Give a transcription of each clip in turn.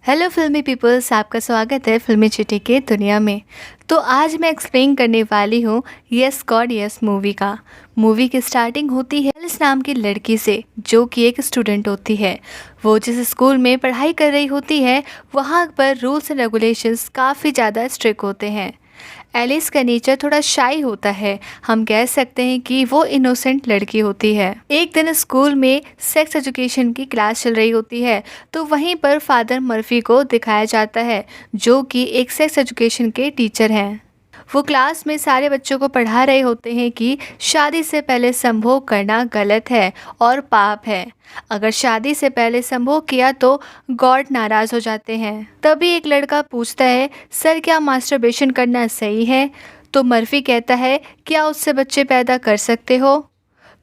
Hello फिल्मी peoples, आपका स्वागत है फिल्मी चिट्ठी के दुनिया में। तो आज मैं एक्सप्लेन करने वाली हूँ यस गॉड यस मूवी का। मूवी की स्टार्टिंग होती है एलिस नाम की लड़की से, जो कि एक स्टूडेंट होती है। वो जिस स्कूल में पढ़ाई कर रही होती है वहाँ पर रूल्स एंड रेगुलेशंस काफ़ी ज़्यादा स्ट्रिक्ट होते हैं। एलिस का नेचर थोड़ा शाई होता है, हम कह सकते हैं कि वो इनोसेंट लड़की होती है। एक दिन स्कूल में सेक्स एजुकेशन की क्लास चल रही होती है, तो वहीं पर फादर मर्फी को दिखाया जाता है, जो कि एक सेक्स एजुकेशन के टीचर हैं। वो क्लास में सारे बच्चों को पढ़ा रहे होते हैं कि शादी से पहले संभोग करना गलत है और पाप है। अगर शादी से पहले संभोग किया तो गॉड नाराज़ हो जाते हैं। तभी एक लड़का पूछता है, सर क्या मास्टरबेशन करना सही है? तो मर्फी कहता है, क्या उससे बच्चे पैदा कर सकते हो?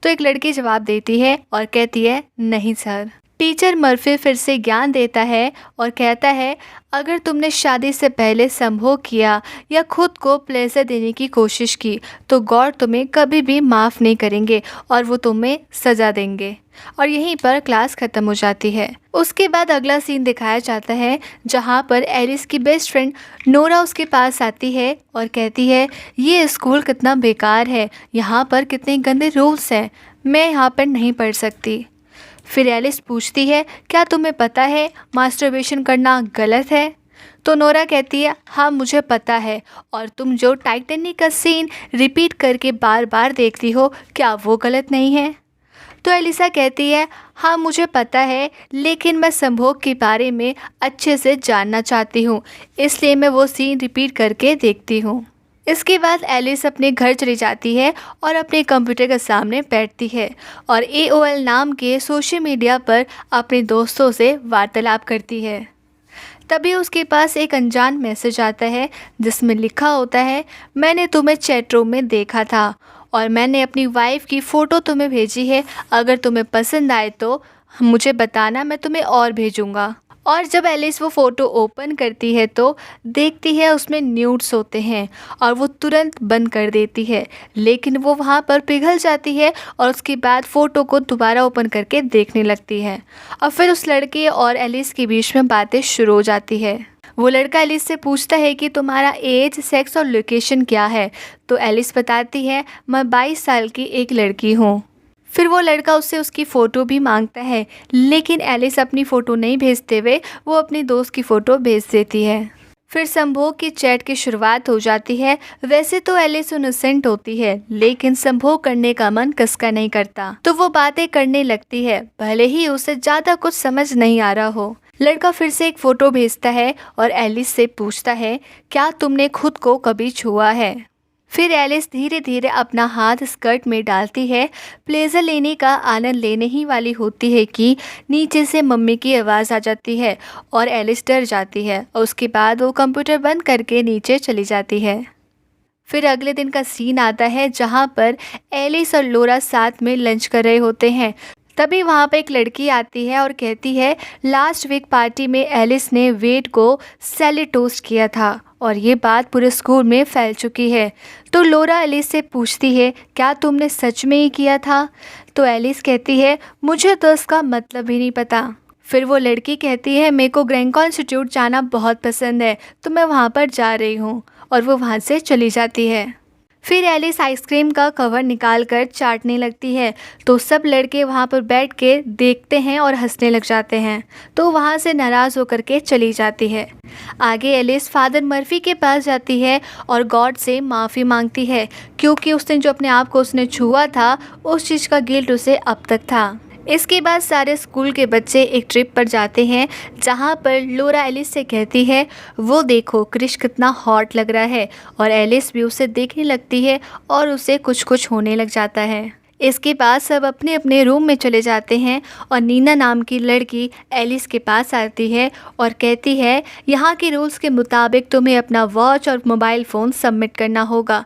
तो एक लड़की जवाब देती है और कहती है, नहीं सर। टीचर मर्फी फिर से ज्ञान देता है और कहता है, अगर तुमने शादी से पहले संभोग किया या खुद को प्लेजर देने की कोशिश की तो गॉड तुम्हें कभी भी माफ़ नहीं करेंगे और वो तुम्हें सज़ा देंगे। और यहीं पर क्लास ख़त्म हो जाती है। उसके बाद अगला सीन दिखाया जाता है, जहाँ पर एलिस की बेस्ट फ्रेंड नोरा उसके पास आती है और कहती है, ये स्कूल कितना बेकार है, यहाँ पर कितने गंदे रूल्स हैं, मैं यहाँ पर नहीं पढ़ सकती। फिर एलिस पूछती है, क्या तुम्हें पता है मास्टरबेशन करना गलत है? तो नोरा कहती है, हाँ मुझे पता है, और तुम जो टाइटैनिक का सीन रिपीट करके बार बार देखती हो, क्या वो गलत नहीं है? तो एलिसा कहती है, हाँ मुझे पता है, लेकिन मैं संभोग के बारे में अच्छे से जानना चाहती हूँ, इसलिए मैं वो सीन रिपीट करके देखती हूँ। इसके बाद एलिस अपने घर चली जाती है और अपने कंप्यूटर के सामने बैठती है और AOL नाम के सोशल मीडिया पर अपने दोस्तों से वार्तालाप करती है। तभी उसके पास एक अनजान मैसेज आता है, जिसमें लिखा होता है, मैंने तुम्हें चैट रूम में देखा था और मैंने अपनी वाइफ की फ़ोटो तुम्हें भेजी है, अगर तुम्हें पसंद आए तो मुझे बताना, मैं तुम्हें और भेजूँगा। और जब एलिस वो फ़ोटो ओपन करती है तो देखती है उसमें न्यूड्स होते हैं और वो तुरंत बंद कर देती है, लेकिन वो वहाँ पर पिघल जाती है और उसके बाद फ़ोटो को दोबारा ओपन करके देखने लगती है। और फिर उस लड़के और एलिस के बीच में बातें शुरू हो जाती है। वो लड़का एलिस से पूछता है कि तुम्हारा एज, सेक्स और लोकेशन क्या है? तो एलिस बताती है, मैं 22 साल की एक लड़की हूँ। फिर वो लड़का उससे उसकी फ़ोटो भी मांगता है, लेकिन एलिस अपनी फ़ोटो नहीं भेजते हुए वो अपने दोस्त की फ़ोटो भेज देती है। फिर संभोग की चैट की शुरुआत हो जाती है। वैसे तो एलिस इनोसेंट होती है, लेकिन संभोग करने का मन किसका नहीं करता, तो वो बातें करने लगती है, भले ही उसे ज़्यादा कुछ समझ नहीं आ रहा हो। लड़का फिर से एक फ़ोटो भेजता है और एलिस से पूछता है, क्या तुमने खुद को कभी छुआ है? फिर एलिस धीरे धीरे अपना हाथ स्कर्ट में डालती है। प्लेजर लेने का आनंद लेने ही वाली होती है कि नीचे से मम्मी की आवाज़ आ जाती है और एलिस डर जाती है और उसके बाद वो कंप्यूटर बंद करके नीचे चली जाती है। फिर अगले दिन का सीन आता है, जहाँ पर एलिस और लोरा साथ में लंच कर रहे होते हैं। तभी वहाँ पर एक लड़की आती है और कहती है, लास्ट वीक पार्टी में एलिस ने वेट को सैलेड टोस्ट किया था और ये बात पूरे स्कूल में फैल चुकी है। तो लोरा एलिस से पूछती है, क्या तुमने सच में ही किया था? तो एलिस कहती है, मुझे तो इसका मतलब ही नहीं पता। फिर वो लड़की कहती है, मेरे को ग्रैंको इंस्टीट्यूट जाना बहुत पसंद है, तो मैं वहाँ पर जा रही हूँ, और वो वहाँ से चली जाती है। फिर एलिस आइसक्रीम का कवर निकाल कर चाटने लगती है, तो सब लड़के वहाँ पर बैठ के देखते हैं और हंसने लग जाते हैं, तो वहाँ से नाराज़ होकर के चली जाती है। आगे एलिस फादर मर्फी के पास जाती है और गॉड से माफ़ी मांगती है, क्योंकि उसने जो अपने आप को उसने छुआ था, उस चीज़ का गिल्ट उसे अब तक था। इसके बाद सारे स्कूल के बच्चे एक ट्रिप पर जाते हैं, जहाँ पर लोरा एलिस से कहती है, वो देखो क्रिश कितना हॉट लग रहा है, और एलिस भी उसे देखने लगती है और उसे कुछ कुछ होने लग जाता है। इसके बाद सब अपने अपने रूम में चले जाते हैं और नीना नाम की लड़की एलिस के पास आती है और कहती है, यहाँ के रूल्स के मुताबिक तुम्हें अपना वॉच और मोबाइल फ़ोन सबमिट करना होगा।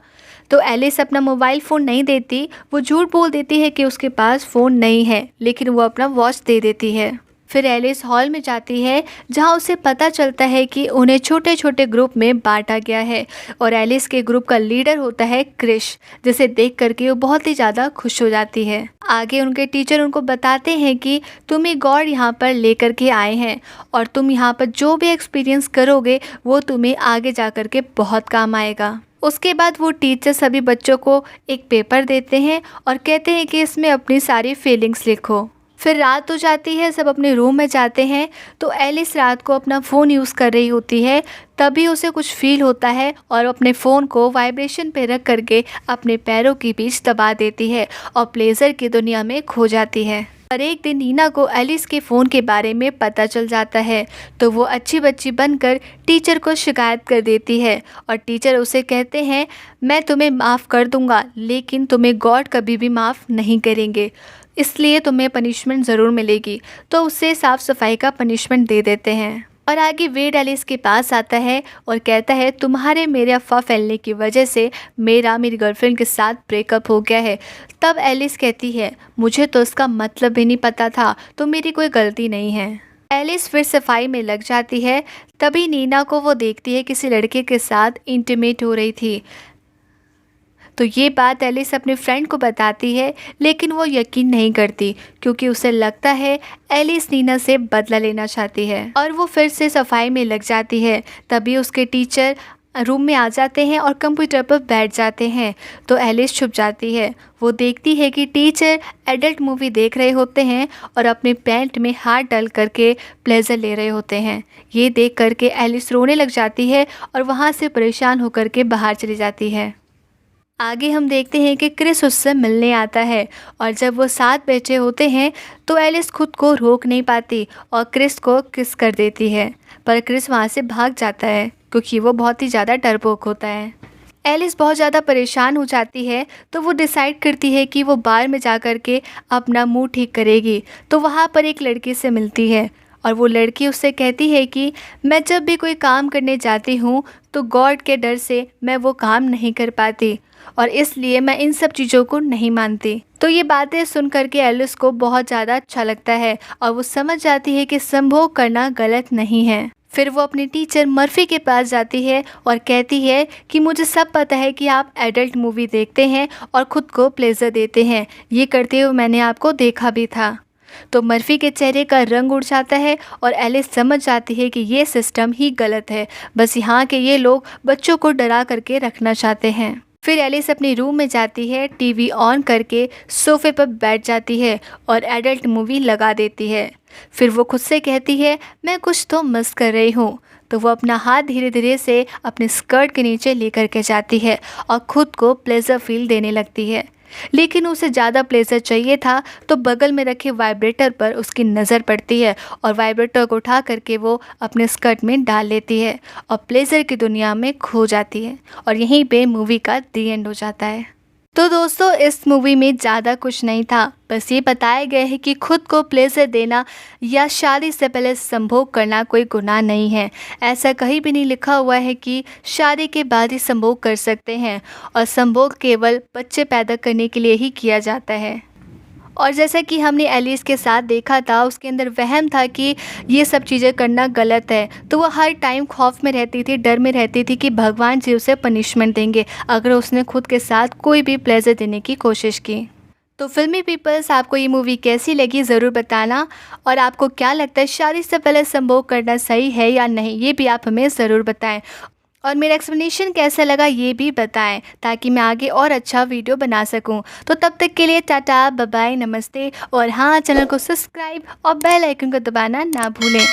तो एलिस अपना मोबाइल फ़ोन नहीं देती, वो झूठ बोल देती है कि उसके पास फ़ोन नहीं है, लेकिन वो अपना वॉच दे देती है। फिर एलिस हॉल में जाती है जहां उसे पता चलता है कि उन्हें छोटे छोटे ग्रुप में बांटा गया है और एलिस के ग्रुप का लीडर होता है क्रिश, जिसे देख करके वो बहुत ही ज़्यादा खुश हो जाती है। आगे उनके टीचर उनको बताते हैं कि तुम्हें गॉड यहाँ पर लेकर के आए हैं और तुम यहाँ पर जो भी एक्सपीरियंस करोगे वो तुम्हें आगे जा कर के बहुत काम आएगा। उसके बाद वो टीचर सभी बच्चों को एक पेपर देते हैं और कहते हैं कि इसमें अपनी सारी फीलिंग्स लिखो। फिर रात हो जाती है, सब अपने रूम में जाते हैं तो एलिस रात को अपना फ़ोन यूज़ कर रही होती है। तभी उसे कुछ फील होता है और अपने फ़ोन को वाइब्रेशन पे रख करके अपने पैरों के बीच दबा देती है और प्लेजर की दुनिया में खो जाती है। और एक दिन नीना को एलिस के फ़ोन के बारे में पता चल जाता है तो वो अच्छी बच्ची बनकर टीचर को शिकायत कर देती है और टीचर उसे कहते हैं मैं तुम्हें माफ़ कर दूंगा लेकिन तुम्हें गॉड कभी भी माफ़ नहीं करेंगे, इसलिए तुम्हें पनिशमेंट ज़रूर मिलेगी। तो उसे साफ़ सफाई का पनिशमेंट दे देते हैं। और आगे वेड एलिस के पास आता है और कहता है तुम्हारे मेरे अफवाह फैलने की वजह से मेरी गर्लफ्रेंड के साथ ब्रेकअप हो गया है। तब एलिस कहती है मुझे तो इसका मतलब भी नहीं पता था, तो मेरी कोई गलती नहीं है। एलिस फिर सफाई में लग जाती है। तभी नीना को वो देखती है किसी लड़के के साथ इंटीमेट हो रही थी। तो ये बात एलिस अपने फ्रेंड को बताती है लेकिन वो यकीन नहीं करती क्योंकि उसे लगता है एलिस नीना से बदला लेना चाहती है और वो फिर से सफाई में लग जाती है। तभी उसके टीचर रूम में आ जाते हैं और कंप्यूटर पर बैठ जाते हैं तो एलिस छुप जाती है। वो देखती है कि टीचर एडल्ट मूवी देख रहे होते हैं और अपने पैंट में हाथ डाल करके प्लेजर ले रहे होते हैं। ये देख करके एलिस रोने लग जाती है और वहाँ से परेशान होकर के बाहर चली जाती है। आगे हम देखते हैं कि क्रिस उससे मिलने आता है और जब वो साथ बैठे होते हैं तो एलिस खुद को रोक नहीं पाती और क्रिस को किस कर देती है, पर क्रिस वहाँ से भाग जाता है क्योंकि वो बहुत ही ज़्यादा डरपोक होता है। एलिस बहुत ज़्यादा परेशान हो जाती है तो वो डिसाइड करती है कि वो बार में जा कर के अपना मुंह ठीक करेगी। तो वहाँ पर एक लड़की से मिलती है और वो लड़की उससे कहती है कि मैं जब भी कोई काम करने जाती हूँ तो गॉड के डर से मैं वो काम नहीं कर पाती और इसलिए मैं इन सब चीज़ों को नहीं मानती। तो ये बातें सुन करके एलिस को बहुत ज़्यादा अच्छा लगता है और वो समझ जाती है कि संभोग करना गलत नहीं है। फिर वो अपनी टीचर मर्फी के पास जाती है और कहती है कि मुझे सब पता है कि आप एडल्ट मूवी देखते हैं और ख़ुद को प्लेजर देते हैं, ये करते हुए मैंने आपको देखा भी था। तो मर्फी के चेहरे का रंग उड़ जाता है और एलिस समझ जाती है कि ये सिस्टम ही गलत है, बस यहाँ के ये लोग बच्चों को डरा करके रखना चाहते हैं। फिर एलिस अपनी रूम में जाती है, टीवी ऑन करके सोफे पर बैठ जाती है और एडल्ट मूवी लगा देती है। फिर वो खुद से कहती है मैं कुछ तो मिस कर रही हूँ। तो वो अपना हाथ धीरे धीरे से अपने स्कर्ट के नीचे लेकर के जाती है और ख़ुद को प्लेजर फील देने लगती है। लेकिन उसे ज़्यादा प्लेजर चाहिए था तो बगल में रखे वाइब्रेटर पर उसकी नज़र पड़ती है और वाइब्रेटर को उठा करके वो अपने स्कर्ट में डाल लेती है और प्लेजर की दुनिया में खो जाती है और यहीं पे मूवी का दी एंड हो जाता है। तो दोस्तों इस मूवी में ज़्यादा कुछ नहीं था, बस ये बताया गया है कि खुद को प्लेजर देना या शादी से पहले संभोग करना कोई गुनाह नहीं है। ऐसा कहीं भी नहीं लिखा हुआ है कि शादी के बाद ही संभोग कर सकते हैं और संभोग केवल बच्चे पैदा करने के लिए ही किया जाता है। और जैसा कि हमने एलिस के साथ देखा था, उसके अंदर वहम था कि ये सब चीज़ें करना गलत है, तो वो हर टाइम खौफ में रहती थी, डर में रहती थी कि भगवान जी उसे पनिशमेंट देंगे अगर उसने खुद के साथ कोई भी प्लेजर देने की कोशिश की। तो फिल्मी पीपल्स, आपको ये मूवी कैसी लगी ज़रूर बताना और आपको क्या लगता है शादी से पहले संभोग करना सही है या नहीं, ये भी आप हमें ज़रूर बताएं और मेरा एक्सप्लेनेशन कैसा लगा ये भी बताएं ताकि मैं आगे और अच्छा वीडियो बना सकूं। तो तब तक के लिए टाटा, बाय बाय, नमस्ते और हाँ, चैनल को सब्सक्राइब और बेल आइकन को दबाना ना भूलें।